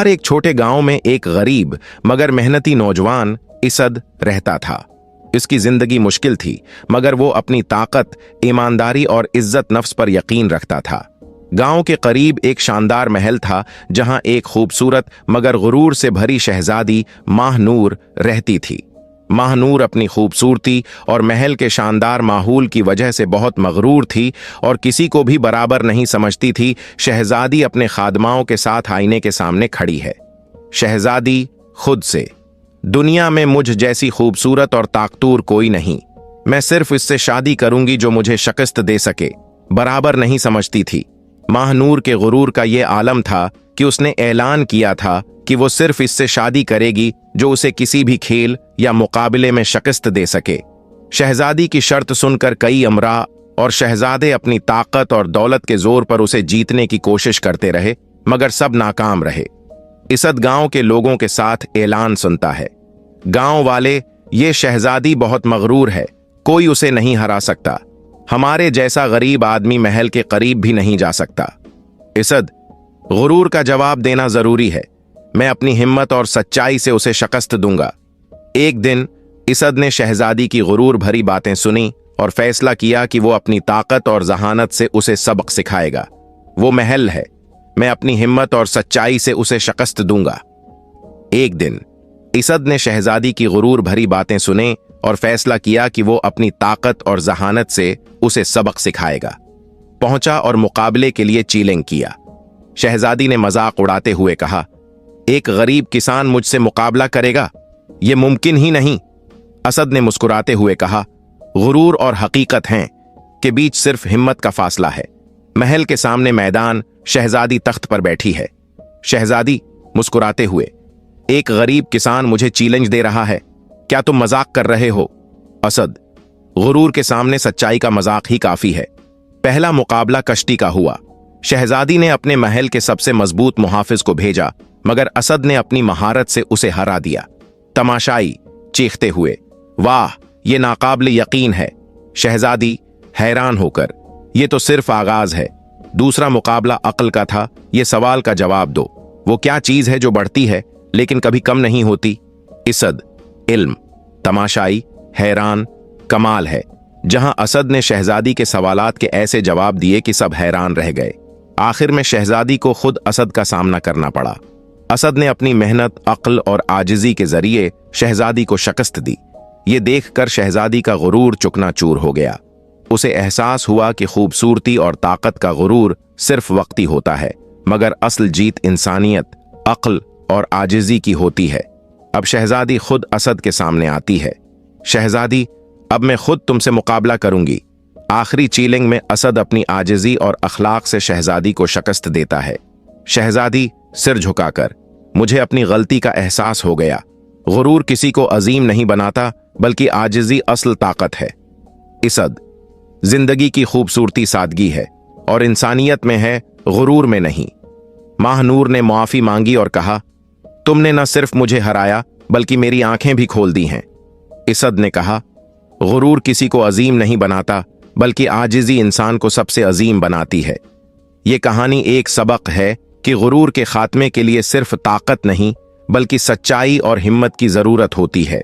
हर एक छोटे गांव में एक गरीब मगर मेहनती नौजवान इसद रहता था। इसकी जिंदगी मुश्किल थी, मगर वो अपनी ताकत, ईमानदारी और इज्जत नफ्स पर यकीन रखता था। गांव के करीब एक शानदार महल था, जहां एक खूबसूरत मगर गुरूर से भरी शहजादी माहनूर रहती थी। माहनूर अपनी खूबसूरती और महल के शानदार माहौल की वजह से बहुत मगरूर थी और किसी को भी बराबर नहीं समझती थी। शहजादी अपने खादमाओं के साथ आईने के सामने खड़ी है। शहजादी खुद से, दुनिया में मुझ जैसी खूबसूरत और ताकतूर कोई नहीं, मैं सिर्फ इससे शादी करूंगी जो मुझे शिकस्त दे सके, बराबर नहीं समझती थी। माहनूर के गुरूर का ये आलम था कि उसने ऐलान किया था कि वो सिर्फ इससे शादी करेगी जो उसे किसी भी खेल या मुकाबले में शिकस्त दे सके। शहजादी की शर्त सुनकर कई अमरा और शहजादे अपनी ताकत और दौलत के जोर पर उसे जीतने की कोशिश करते रहे, मगर सब नाकाम रहे। इसद गांव के लोगों के साथ ऐलान सुनता है, गांव वाले, ये शहजादी बहुत मगरूर है, कोई उसे नहीं हरा सकता। हमारे जैसा गरीब आदमी महल के करीब भी नहीं जा सकता। इसद, गुरूर का जवाब देना जरूरी है, मैं अपनी हिम्मत और सच्चाई से उसे शिकस्त दूंगा। एक दिन इसद ने शहजादी की गुरूर भरी बातें सुनी और फैसला किया कि वो अपनी ताकत और जहानत से उसे सबक सिखाएगा। वो महल है, मैं अपनी हिम्मत और सच्चाई से उसे शिकस्त दूंगा। एक दिन इसद ने शहजादी की गुरूर भरी बातें सुने और फैसला किया कि वो अपनी ताकत और जहानत से उसे सबक सिखाएगा। पहुंचा और मुकाबले के लिए चैलेंज किया। शहजादी ने मजाक उड़ाते हुए कहा, एक गरीब किसान मुझसे मुकाबला करेगा, यह मुमकिन ही नहीं। असद ने मुस्कुराते हुए कहा, गुरूर और हकीकत हैं के बीच सिर्फ हिम्मत का फासला है। महल के सामने मैदान, शहजादी तख्त पर बैठी है। शहजादी मुस्कुराते हुए, एक गरीब किसान मुझे चैलेंज दे रहा है, क्या तुम मजाक कर रहे हो? असद, गुरूर के सामने सच्चाई का मजाक ही काफी है। पहला मुकाबला कश्ती का हुआ। शहजादी ने अपने महल के सबसे मजबूत मुहाफिज को भेजा, मगर असद ने अपनी महारत से उसे हरा दिया। तमाशाई चीखते हुए, वाह, ये नाकाबिल यकीन है। शहजादी हैरान होकर, ये तो सिर्फ आगाज है। दूसरा मुकाबला अक्ल का था, ये सवाल का जवाब दो, वो क्या चीज है जो बढ़ती है लेकिन कभी कम नहीं होती? इसद, इल्म। तमाशाई हैरान, कमाल है। जहां असद ने शहजादी के सवालात के ऐसे जवाब दिए कि सब हैरान रह गए। आखिर में शहजादी को खुद असद का सामना करना पड़ा। असद ने अपनी मेहनत, अक्ल और आजिजी के जरिए शहजादी को शिकस्त दी। ये देखकर शहजादी का गुरूर चुकनाचूर हो गया। उसे एहसास हुआ कि खूबसूरती और ताकत का गुरूर सिर्फ वक्ती होता है, मगर असल जीत इंसानियत, अक्ल और आजिजी की होती है। अब शहजादी खुद असद के सामने आती है। शहजादी, अब मैं खुद तुमसे मुकाबला करूंगी। आखिरी चैलेंज में असद अपनी आजिजी और अखलाक से शहजादी को शिकस्त देता है। शहजादी सिर झुकाकर, मुझे अपनी गलती का एहसास हो गया। गुरूर किसी को अजीम नहीं बनाता, बल्कि आजिजी असल ताकत है। इसद, जिंदगी की खूबसूरती सादगी है और इंसानियत में है, गुरूर में नहीं। माहनूर ने मुआफी मांगी और कहा, तुमने न सिर्फ मुझे हराया बल्कि मेरी आंखें भी खोल दी हैं। इसद ने कहा, गुरूर किसी को अजीम नहीं बनाता, बल्कि आजिजी इंसान को सबसे अजीम बनाती है। ये कहानी एक सबक है कि गुरूर के खात्मे के लिए सिर्फ ताकत नहीं, बल्कि सच्चाई और हिम्मत की जरूरत होती है।